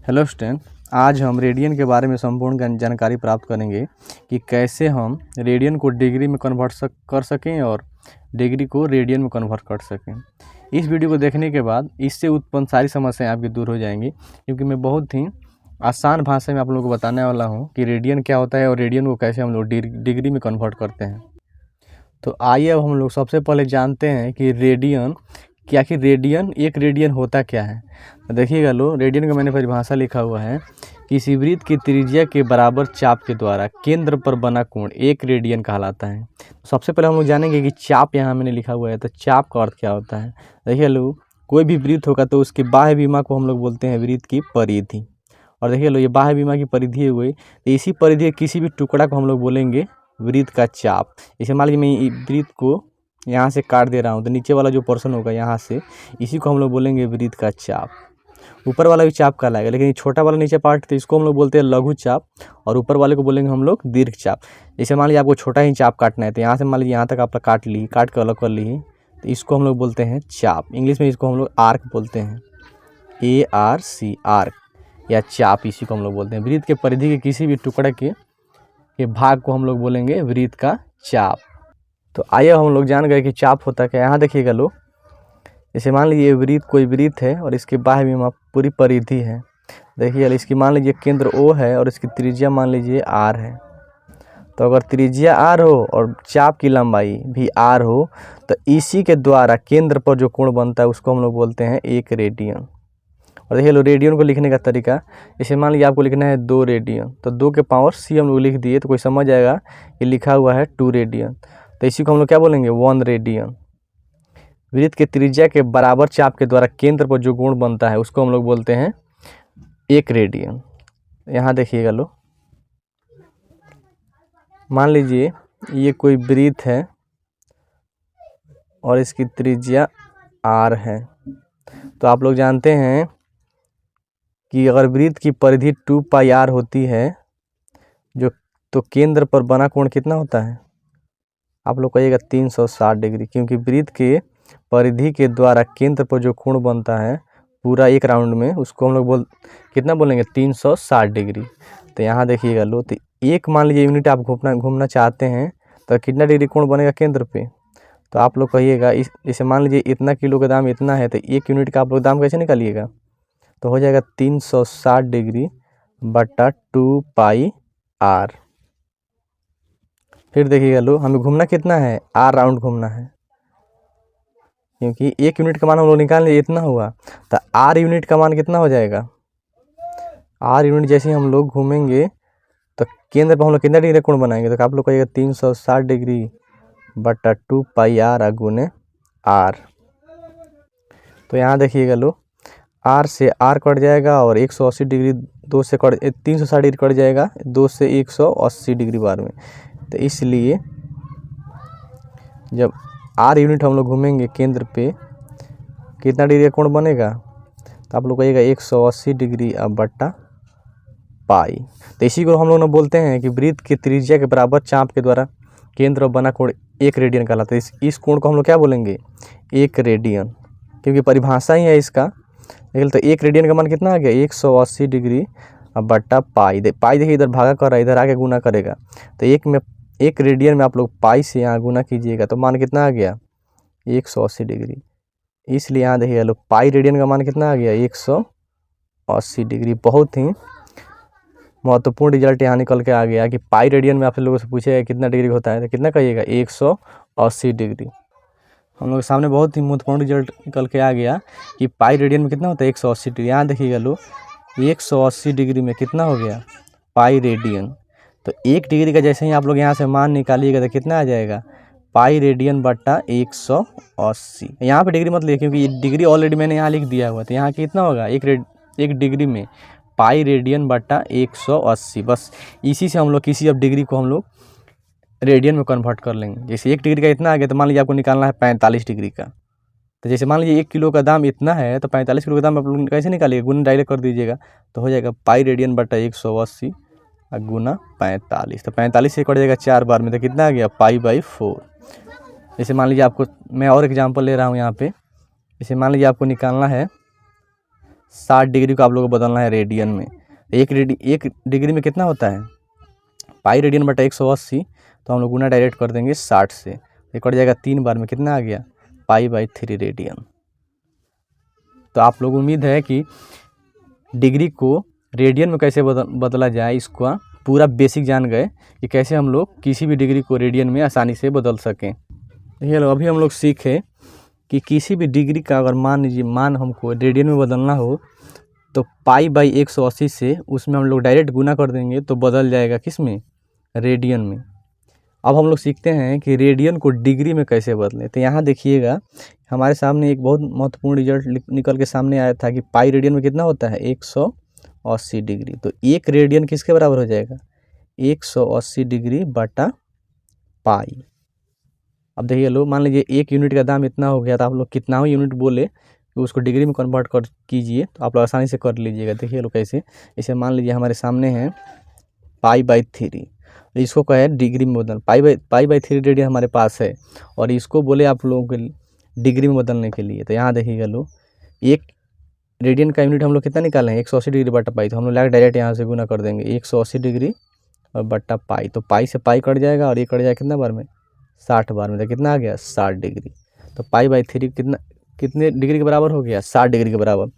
Hello student, आज हम radian के बारे में संपूर्ण जानकारी प्राप्त करेंगे कि कैसे हम रेडियन को डिग्री में कन्वर्ट कर सकें और डिग्री को रेडियन में कन्वर्ट कर सकें। इस वीडियो को देखने के बाद इससे उत्पन्न सारी समस्याएं आपकी दूर हो जाएंगी, क्योंकि मैं बहुत ही आसान भाषा में आप लोगों को बताने वाला हूं कि रेडियन क्या होता है और रेडियन को कैसे हम लोग डिग्री में कन्वर्ट करते हैं। तो आइए अब हम लोग सबसे पहले जानते हैं कि रेडियन क्या, कि रेडियन एक रेडियन होता क्या है। तो देखिएगा लो, रेडियन का मैंने परिभाषा लिखा हुआ है, किसी वृत्त की त्रिज्या के बराबर चाप के द्वारा केंद्र पर बना कोण एक रेडियन कहलाता है। सबसे पहले हम लोग जानेंगे कि चाप यहाँ मैंने लिखा हुआ है, तो चाप का अर्थ क्या होता है। देखिए लो, कोई भी वृत्त होगा तो उसके बाह्य विमा को हम लोग बोलते हैं वृत्त की परिधि। और देखिए लो, ये बाह्य विमा की परिधि हुई, तो इसी परिधि के किसी भी टुकड़ा को हम लोग बोलेंगे वृत्त का चाप। जैसे मान लीजिए मैं वृत्त को यहाँ से काट दे रहा हूँ, तो नीचे वाला जो पोर्शन होगा यहाँ से, इसी को हम लोग बोलेंगे वृत्त का चाप। ऊपर वाला भी चाप कहलाएगा, लेकिन ये छोटा वाला नीचे पार्ट तो इसको हम लोग बोलते हैं लघु चाप, और ऊपर वाले को बोलेंगे हम लोग दीर्घ चाप। जैसे मान लीजिए आपको छोटा ही चाप काटना है, तो यहाँ से मान लीजिए यहाँ तक आप काट के अलग कर ली, तो इसको हम लोग बोलते हैं चाप। इंग्लिश में इसको हम लोग आर्क बोलते हैं, ARC, आर्क या चाप, इसी को हम लोग बोलते हैं। वृत्त के परिधि के किसी भी टुकड़े के भाग को हम लोग बोलेंगे वृत्त का चाप। तो आइए हम लोग जान गए कि चाप होता क्या। यहाँ देखिएगा लो, जैसे मान लीजिए वृत्त कोई वृत्त है और इसके बाह्य विमा पूरी परिधि है। देखिए इसकी मान लीजिए केंद्र O है और इसकी त्रिज्या मान लीजिए R है। तो अगर त्रिज्या R हो और चाप की लंबाई भी R हो, तो इसी के द्वारा केंद्र पर जो कोण बनता है उसको हम लोग बोलते हैं एक रेडियन। और देखिए लो, रेडियन को लिखने का तरीका, जैसे मान लीजिए आपको लिखना है 2 रेडियन, तो 2 के पावर C हम लोग लिख दिए, तो कोई समझ जाएगा कि लिखा हुआ है 2 रेडियन, तो इसी को हम लोग क्या बोलेंगे 1 रेडियन। वृत्त के त्रिज्या के बराबर चाप के द्वारा केंद्र पर जो कोण बनता है उसको हम लोग बोलते हैं 1 रेडियन। यहाँ देखिएगा लो, मान लीजिए ये कोई वृत्त है और इसकी त्रिज्या R है। तो आप लोग जानते हैं कि अगर वृत्त की परिधि 2πr होती है जो, तो केंद्र पर बना कोण कितना होता है, आप लोग कहिएगा 360 डिग्री, क्योंकि वृत्त के परिधि के द्वारा केंद्र पर जो कोण बनता है पूरा एक राउंड में, उसको हम लोग कितना बोलेंगे 360 डिग्री। तो यहाँ देखिएगा लो, तो एक मान लीजिए यूनिट आप घूमना चाहते हैं, तो कितना डिग्री कोण बनेगा केंद्र पे, तो आप लोग कहिएगा जैसे मान लीजिए इतना किलो का दाम इतना है, तो 1 यूनिट का आप लोग दाम कैसे निकालिएगा, तो हो जाएगा 360 डिग्री बटा 2πr। फिर देखिएगा लो, हमें घूमना कितना है, R राउंड घूमना है, क्योंकि 1 यूनिट का मान हम लोग निकाल लिए इतना हुआ, तो R यूनिट का मान कितना हो जाएगा। R यूनिट जैसे हम लोग घूमेंगे तो केंद्र पर हम लोग कितना डिग्री कोण बनाएंगे, तो आप लोग कहिएगा 360 डिग्री बटा 2πr गुने R। तो यहाँ देखिएगा लो, R से R कट जाएगा और 180 डिग्री 360 डिग्री कट जाएगा 2 से 180 डिग्री बार में। तो इसलिए जब R यूनिट हम लोग घूमेंगे केंद्र पे, कितना डिग्री का कोण बनेगा, तो आप लोग कहिएगा 180 डिग्री अब बट्टा पाई। तो इसी को हम लोग बोलते हैं कि वृत्त की त्रिज्या के बराबर चाप के द्वारा केंद्र बना कोण 1 रेडियन कहलाता है। इस कोण को हम लोग क्या बोलेंगे 1 रेडियन, क्योंकि परिभाषा ही है इसका। लेकिन तो 1 रेडियन का मान कितना आ गया 180 डिग्री अब बट्टा पाई। पाई देखिए इधर भागा कर रहा है, इधर आके गुना करेगा, तो 1 रेडियन में आप लोग पाई से यहाँ गुना कीजिएगा, तो मान कितना आ गया 180 डिग्री। इसलिए यहाँ देखिएगा लोग, पाई रेडियन का मान कितना आ गया 180 डिग्री। बहुत ही महत्वपूर्ण रिजल्ट यहाँ निकल के आ गया कि पाई रेडियन में आप लोगों से पूछेगा कितना डिग्री होता है, तो कितना कहिएगा 180 डिग्री। हम लोग के सामने बहुत ही महत्वपूर्ण रिजल्ट निकल के आ गया कि पाई रेडियन में कितना होता है 180 डिग्री। यहाँ देखिएगा लो, 180 डिग्री में कितना हो गया पाई रेडियन। तो 1 डिग्री का जैसे ही आप लोग यहाँ से मान निकालिएगा तो कितना आ जाएगा पाई रेडियन बट्टा 180। यहाँ पे डिग्री मत लिखिए, क्योंकि ये डिग्री ऑलरेडी मैंने यहाँ लिख दिया हुआ, तो यहाँ कितना होगा 1 डिग्री में पाई रेडियन बट्टा 180। बस इसी से हम लोग किसी अब डिग्री को हम लोग रेडियन में कन्वर्ट कर लेंगे। जैसे 1 डिग्री का इतना आ गया, तो मान लीजिए आपको निकालना है 45 डिग्री का, तो जैसे मान लीजिए 1 किलो का दाम इतना है, तो 45 किलो का दाम आप लोग कैसे निकालिएगा, गुना डायरेक्ट कर दीजिएगा, तो हो जाएगा पाई रेडियन बटा 180 गुना 45। तो 45 से कट जाएगा 4 बार में, तो कितना आ गया पाई/4। जैसे मान लीजिए आपको, मैं और एग्जांपल ले रहा हूँ यहाँ पे, जैसे मान लीजिए आपको निकालना है 60 डिग्री को आप लोगों को बदलना है रेडियन में। एक डिग्री में कितना होता है, पाई रेडियन बटा 180, तो हम लोग गुना डायरेक्ट कर देंगे 60 से, ये कट जाएगा 3 बार में, कितना आ गया, पाई/3 रेडियन। तो आप लोग उम्मीद है कि डिग्री को रेडियन में कैसे बदला जाए, इसका पूरा बेसिक जान गए कि कैसे हम लोग किसी भी डिग्री को रेडियन में आसानी से बदल सकें। देखिए लो, अभी हम लोग सीखे कि किसी भी डिग्री का अगर मान लीजिए मान हमको रेडियन में बदलना हो तो पाई/180 से उसमें हम लोग डायरेक्ट गुना कर देंगे तो बदल जाएगा किस में, रेडियन में। अब हम लोग सीखते हैं कि रेडियन को डिग्री में कैसे बदलें। तो यहाँ देखिएगा हमारे सामने एक बहुत महत्वपूर्ण रिजल्ट निकल के सामने आया था कि पाई रेडियन में कितना होता है, 180 डिग्री। तो एक रेडियन किसके बराबर हो जाएगा, 180 डिग्री बटा पाई। अब देखिए लो, मान लीजिए एक यूनिट का दाम इतना हो गया, तो आप लोग कितना हो यूनिट बोले तो उसको डिग्री में कन्वर्ट कर कीजिए, तो आप लोग आसानी से कर लीजिएगा। देखिए लो कैसे, इसे मान लीजिए हमारे सामने है पाई/3, इसको कहे डिग्री में बदल, पाई/3 रेडियन हमारे पास है और इसको बोले आप लोगों के डिग्री में बदलने के लिए। तो यहाँ देखिएगा लो, एक रेडियन का यूनिट हम लोग कितना निकाले हैं, 180 डिग्री बटा पाई, तो हम लोग डायरेक्ट यहाँ से गुना कर देंगे 180 डिग्री और बटा पाई। तो पाई से पाई कट जाएगा और ये कट जाएगा कितना बार में, 60 बार में। तो कितना आ गया, 60 डिग्री। तो पाई/3 कितने डिग्री के बराबर हो गया, 60 डिग्री के बराबर।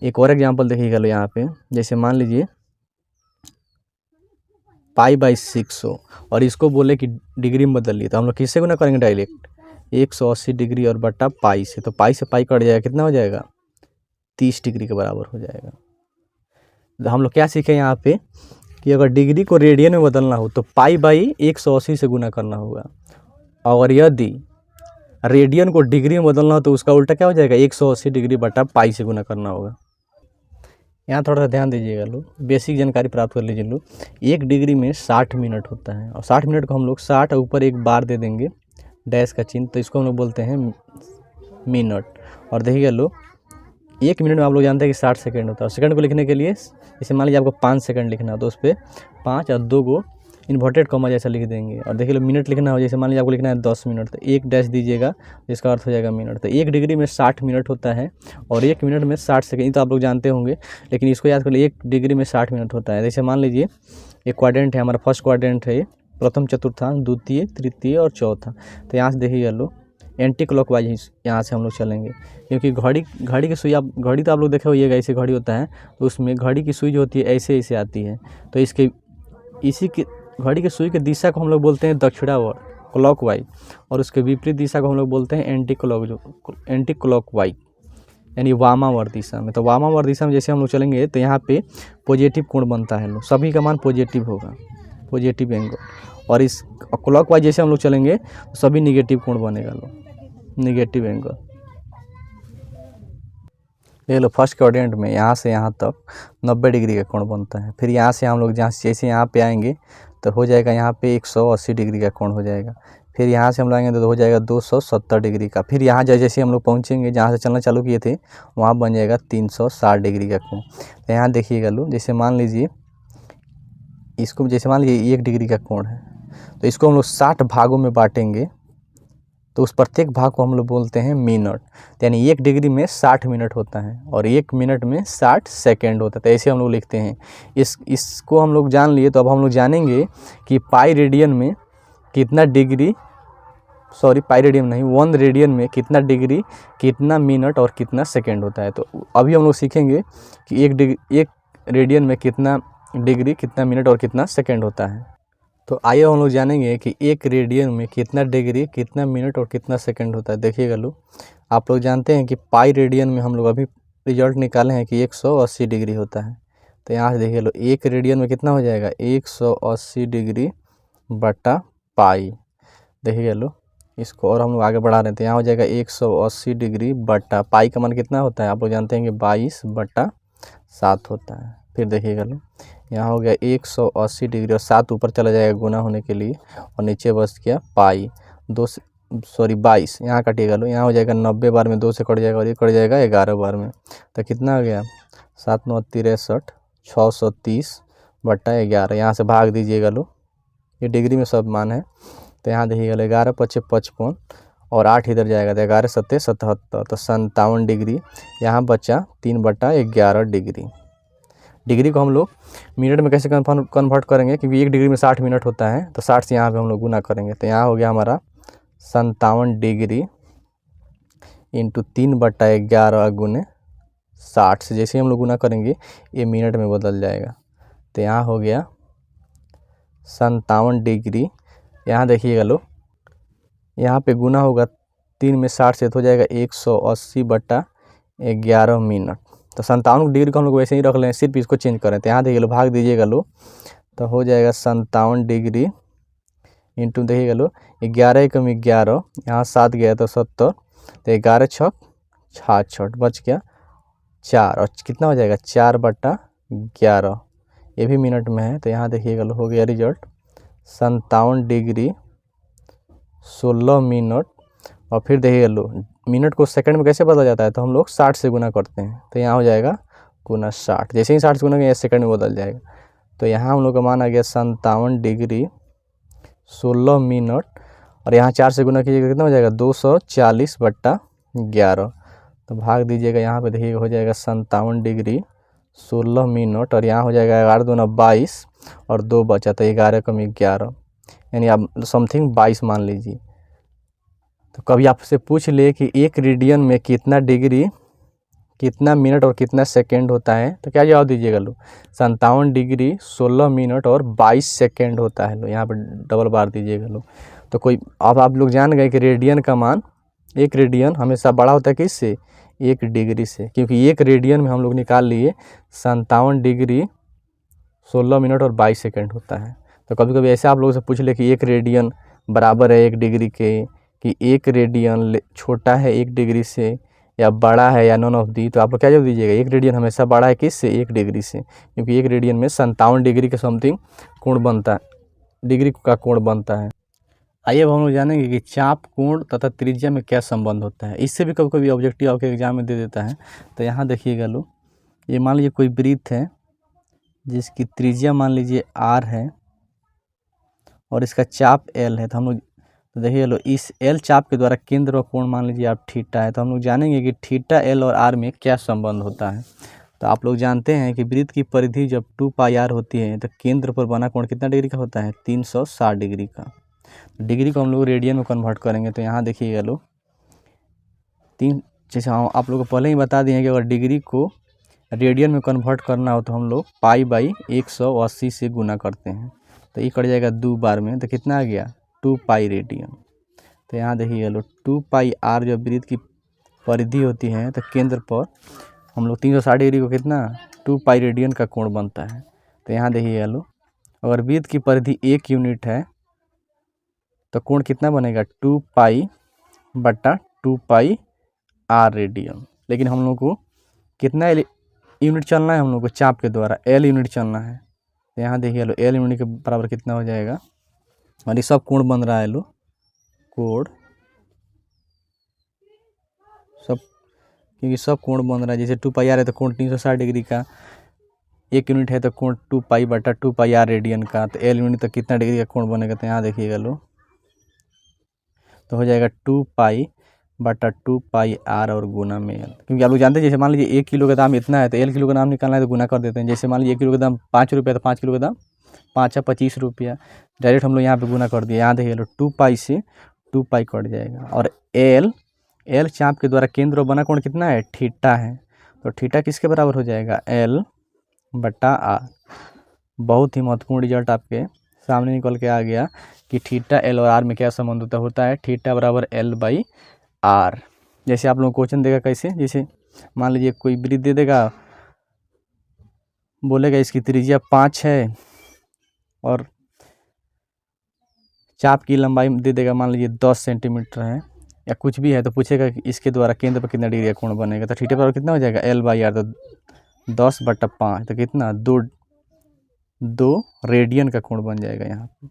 एक और एग्जांपल देखिएगा लो यहाँ पे, जैसे मान लीजिए पाई/600 और इसको बोले कि डिग्री में बदल लिए, तो हम लोग किससे गुना करेंगे, डायरेक्ट 180 डिग्री और बटा पाई से। तो पाई से पाई कट जाएगा, कितना हो जाएगा, 30 डिग्री के बराबर हो जाएगा। तो हम लोग क्या सीखे यहाँ पे कि अगर डिग्री को रेडियन में बदलना हो तो पाई/180 से गुना करना होगा, और यदि रेडियन को डिग्री में बदलना हो तो उसका उल्टा क्या हो जाएगा, 180 डिग्री बटा पाई से गुना करना होगा। यहाँ थोड़ा सा ध्यान दीजिएगा लोग, बेसिक जानकारी प्राप्त कर लीजिए लोग। एक डिग्री में 60 मिनट होता है और 60 मिनट को हम लोग 60 ऊपर एक बार दे देंगे डैश का चिन्ह, तो इसको हम लोग बोलते हैं मिनट। और देखिएगा लोग, एक मिनट में आप लोग जानते हैं कि 60 सेकंड होता है। और सेकंड को लिखने के लिए जैसे मान लीजिए आपको 5 सेकंड लिखना हो तो उस पर 5 और 2 को इन्वर्टेड कॉमा जैसा लिख देंगे। और देखिए लो, मिनट लिखना हो, जैसे मान लीजिए आपको लिखना है 10 मिनट, तो एक डैश दीजिएगा, जिसका अर्थ हो जाएगा मिनट। तो एक डिग्री में 60 मिनट होता है और एक मिनट में 60 सेकंड, तो आप लोग जानते होंगे, लेकिन इसको याद कर लीजिए, एक डिग्री में 60 मिनट होता है। जैसे मान लीजिए एक क्वाड्रेंट है, हमारा फर्स्ट क्वाड्रेंट है, प्रथम चतुर्थांश, द्वितीय, तृतीय और चौथा। तो यहाँ से देखिएगा लो, एंटी क्लॉकवाइज यहाँ से हम लोग चलेंगे, क्योंकि घड़ी की सुई, आप घड़ी तो आप लोग देखे होइएगा, ऐसे घड़ी होता है, तो उसमें घड़ी की सुई जो होती है ऐसे ऐसे आती है। तो इसी की घड़ी की सुई की दिशा को हम लोग बोलते हैं दक्षिणावर्त, क्लॉकवाइज, और उसके विपरीत दिशा को हम लोग बोलते हैं एंटी क्लॉकवाइज, यानी वामावर्त दिशा में। तो वामावर्त दिशा में जैसे हम लोग चलेंगे तो यहाँ पे पॉजिटिव कोण बनता है, सभी का मान पॉजिटिव होगा, पॉजिटिव एंगल। और इस क्लॉकवाइज जैसे हम लोग चलेंगे तो सभी निगेटिव कोण बनेगा, निगेटिव एंगल। देख लो, फर्स्ट क्वाड्रेंट में यहाँ से यहाँ तक 90 डिग्री का कोण बनता है। फिर यहाँ से हम लोग जैसे यहाँ पे आएंगे तो हो जाएगा यहाँ पे 180 डिग्री का कोण हो जाएगा। फिर यहाँ से हम लोग आएंगे तो हो जाएगा 270 डिग्री का। फिर यहाँ जैसे हम लोग पहुँचेंगे, जहाँ से चलना चालू किए थे, वहाँ बन जाएगा 360 डिग्री का कोण। तो यहाँ देखिएगा लो, जैसे मान लीजिए इसको, जैसे मान लीजिए 1 डिग्री का कोण है, तो इसको हम लोग 60 भागों में बांटेंगे, तो उस प्रत्येक भाग को हम लोग बोलते हैं मिनट। यानी 1 डिग्री में 60 मिनट होता है और 1 मिनट में 60 सेकंड होता है। तो ऐसे हम लोग लिखते हैं। इसको हम लोग जान लिए, तो अब हम लोग जानेंगे कि पाई रेडियन में कितना डिग्री, सॉरी पाई रेडियन नहीं, 1 रेडियन में कितना डिग्री, कितना मिनट और कितना सेकेंड होता है। तो अभी हम लोग सीखेंगे कि 1 रेडियन में कितना डिग्री, कितना मिनट और कितना सेकेंड होता है। तो आइए हम लोग जानेंगे कि 1 रेडियन में कितना डिग्री, कितना मिनट और कितना सेकंड होता है। देखिएगा लो, आप लोग जानते हैं कि पाई रेडियन में हम लोग अभी रिजल्ट निकाले हैं कि 180 डिग्री होता है। तो यहाँ से देखिए लो, 1 रेडियन में कितना हो जाएगा, 180 डिग्री बटा पाई। देखिएगा लो, इसको और हम लोग आगे बढ़ा रहे हैं, तो यहाँ हो जाएगा 180 डिग्री बटा पाई का मान कितना होता है, आप लोग जानते हैं कि 22/7 होता है। फिर देखिएगा लो, यहाँ हो गया 180 डिग्री और 7 ऊपर चला जाएगा गुना होने के लिए, और नीचे बच गया पाई 22, यहाँ कटिएगा लो, यहाँ हो जाएगा 90 बार में 2 से कट जाएगा और ये कट जाएगा 11 बार में। तो कितना आ गया, 7 9 63, 630/11। यहाँ से भाग दीजिएगा लो, ये डिग्री में सब मान है। तो यहाँ देखिएगा 11 × 5 = 55 और 8 इधर जाएगा तो 11 सत्ते 77, तो 57 डिग्री। यहाँ बचा 3/11 डिग्री। डिग्री को हम लोग मिनट में कैसे कन्वर्ट करेंगे, क्योंकि 1 डिग्री में 60 मिनट होता है, तो 60 से यहाँ पे हम लोग गुना करेंगे। तो यहाँ हो गया हमारा 57 डिग्री इंटू 3/11 गुने 60 से जैसे ही हम लोग गुना करेंगे ये मिनट में बदल जाएगा। तो यहाँ हो गया 57 डिग्री। यहाँ देखिएगा लोग, यहाँ पे गुना होगा 3 में 60 से तो हो जाएगा 180/11 मिनट। तो 57 डिग्री को हम लोग वैसे ही रख लें, सिर्फ इसको चेंज करें। तो यहाँ देखिए लो, भाग दीजिएगा लो, तो हो जाएगा 57 डिग्री इंटू देखिएगा लो 11 कम 11, यहाँ 7 गया तो 70, तो 11 छक 66, बच गया 4, और कितना हो जाएगा 4/11, ये भी मिनट में है। तो यहाँ देखिएगा लो, हो गया रिजल्ट 57 डिग्री 16 मिनट। और फिर देखिएगा लो, मिनट को सेकंड में कैसे बदल जाता है, तो हम लोग 60 से गुना करते हैं। तो यहाँ हो जाएगा गुना 60, जैसे ही 60 से गुना करेंगे सेकंड में बदल जाएगा। तो यहाँ हम लोग का मान आ गया 57 डिग्री 16 मिनट, और यहाँ 4 से गुना कीजिएगा कितना हो जाएगा 240/11। तो भाग दीजिएगा, यहाँ पे देखिएगा हो जाएगा 57 डिग्री 16 मिनट, और यहाँ हो जाएगा 11 दूना 22 और 2 बचा, तो 11 कम 11, यानी आप समथिंग 22 मान लीजिए। तो कभी आपसे पूछ ले कि 1 रेडियन में कितना डिग्री, कितना मिनट और कितना सेकंड होता है, तो क्या जवाब दीजिएगा लो, 57 डिग्री 16 मिनट और 22 सेकंड होता है लो। यहाँ पर डबल बार दीजिएगा लो। तो कोई अब आप लोग जान गए कि रेडियन का मान, 1 रेडियन हमेशा बड़ा होता है किससे, 1 डिग्री से, क्योंकि 1 रेडियन में हम लोग निकाल लिए 57 डिग्री 16 मिनट और 22 सेकंड होता है। तो कभी कभी ऐसे आप लोगों से पूछ ले कि 1 रेडियन बराबर है 1 डिग्री के, कि 1 रेडियन छोटा है 1 डिग्री से या बड़ा है या नॉन ऑफ दी, तो आप लोग क्या जवाब दीजिएगा, 1 रेडियन हमेशा बड़ा है किससे, 1 डिग्री से, क्योंकि 1 रेडियन में 57 डिग्री के समथिंग कोण बनता है, डिग्री का कोण बनता है। आइए अब हम लोग जानेंगे कि चाप, कोण तथा त्रिज्या में क्या संबंध होता है। इससे भी कभी कभी ऑब्जेक्टिव आपके एग्जाम में दे देता है। तो यहाँ देखिएगा लो, ये मान लीजिए कोई वृत्त है जिसकी त्रिज्या मान लीजिए r है और इसका चाप l है। तो हम लोग, तो देखिए लो, इस l चाप के द्वारा केंद्र और कोण मान लीजिए आप थीटा है। तो हम लोग जानेंगे कि थीटा, l और r में क्या संबंध होता है। तो आप लोग जानते हैं कि वृत्त की परिधि जब 2πr होती है तो केंद्र पर बना कोण कितना डिग्री का होता है, 360 डिग्री का। डिग्री को हम लोग रेडियन में कन्वर्ट करेंगे। तो यहाँ देखिएगा लो, जैसे हम आप लोग को पहले ही बता दिए हैं कि अगर डिग्री को रेडियन में कन्वर्ट करना हो तो हम लोग π/180 से गुना करते हैं। तो ये कट जाएगा 2 बार में, तो कितना आ गया 2π रेडियन। तो यहाँ देखिए लो, 2πr जब वृत्त की परिधि होती है तो केंद्र पर हम लोग 360 डिग्री को कितना 2π रेडियन का कोण बनता है। तो यहाँ देखिए लो, अगर वृत्त की परिधि 1 यूनिट है तो कोण कितना बनेगा 2π/2πr रेडियन। लेकिन हम लोग को कितना यूनिट चलना है, हम लोग को चाप के द्वारा l यूनिट चलना है। तो यहाँ देखिए लो, l यूनिट के बराबर कितना हो जाएगा, और ये सब कोण बन रहा है लो, कोण सब, क्योंकि सब कोण बन रहा है। जैसे 2πr है तो कोण 360 डिग्री का, 1 यूनिट है तो कोण 2π/2πr रेडियन का। तो l यूनिट तो कितना डिग्री का कोण बनेगा, तो यहाँ देखिएगा लो, तो हो जाएगा 2π/2πr और गुना में l। क्योंकि आप लोग जानते हैं, जैसे मान लीजिए 1 किलो का दाम इतना है तो l किलो का दाम निकालना है तो गुना कर देते हैं। जैसे मान लीजिए 1 किलो का दाम 5 रुपया तो 5 किलो का दाम 5 है 25 रुपया, डायरेक्ट हम लोग यहाँ पे गुना कर दिए। यहाँ देखिए लो, 2π से 2π कट जाएगा। और l चाप के द्वारा केंद्र बना कोण कितना है, थीटा है। तो थीटा किसके बराबर हो जाएगा, l/r। बहुत ही महत्वपूर्ण रिजल्ट आपके सामने निकल के आ गया कि थीटा, l और r में क्या संबंध होता है, थीटा बराबर l/r। जैसे आप लोग क्वेश्चन देगा कैसे, जैसे मान लीजिए कोई वृत्त दे देगा, बोलेगा इसकी त्रिज्या 5 है और चाप की लंबाई दे देगा मान लीजिए 10 सेंटीमीटर है या कुछ भी है, तो पूछेगा कि इसके द्वारा केंद्र पर कितना डिग्री का कोण बनेगा। तो थीटा बराबर कितना हो जाएगा, l/r। तो 10/5 तो कितना 2 रेडियन का कोण बन जाएगा यहाँ पे।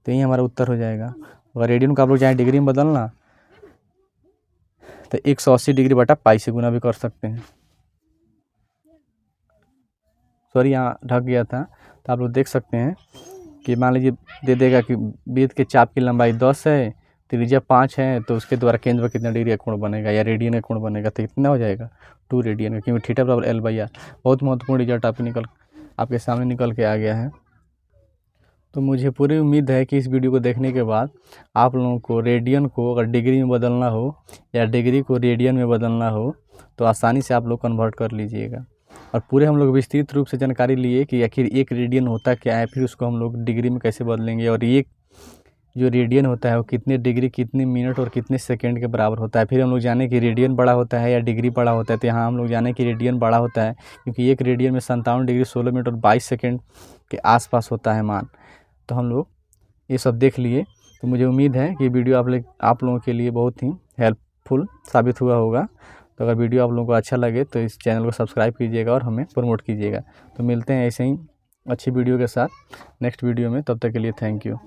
तो यही हमारा उत्तर हो जाएगा। अगर रेडियन को आप लोग चाहे डिग्री में बदलना तो 180 डिग्री बटा पाई से गुना भी कर सकते हैं। सॉरी, यहाँ ढक गया था। तो आप लोग देख सकते हैं कि मान लीजिए दे देगा कि वृत्त के चाप की लंबाई 10 है त्रिज्या 5 है तो उसके द्वारा केंद्र पर कितना डिग्री का कोण बनेगा या रेडियन का कोण बनेगा, तो कितना हो जाएगा 2 रेडियन का, क्योंकि थीटा बराबर L/R। बहुत महत्वपूर्ण रिजल्ट आपके सामने निकल के आ गया है। तो मुझे पूरी उम्मीद है कि इस वीडियो को देखने के बाद आप लोगों को रेडियन को अगर डिग्री में बदलना हो या डिग्री को रेडियन में बदलना हो तो आसानी से आप लोग कन्वर्ट कर लीजिएगा। और पूरे हम लोग विस्तृत रूप से जानकारी लिए कि आखिर एक रेडियन होता क्या है, फिर उसको हम लोग डिग्री में कैसे बदलेंगे, और एक जो रेडियन होता है वो कितने डिग्री, कितने मिनट और कितने सेकंड के बराबर होता है। फिर हम लोग जाने कि रेडियन बड़ा होता है या डिग्री बड़ा होता है, तो यहाँ हम लोग जाने कि रेडियन बड़ा होता है, क्योंकि एक रेडियन में 57 डिग्री 16 मिनट और 22 सेकंड के आसपास होता है मान। तो हम लोग ये सब देख लिए। तो मुझे उम्मीद है कि वीडियो आप लोगों के लिए बहुत ही हेल्पफुल साबित हुआ होगा। तो अगर वीडियो आप लोगों को अच्छा लगे तो इस चैनल को सब्सक्राइब कीजिएगा और हमें प्रमोट कीजिएगा। तो मिलते हैं ऐसे ही अच्छी वीडियो के साथ नेक्स्ट वीडियो में, तब तक के लिए थैंक यू।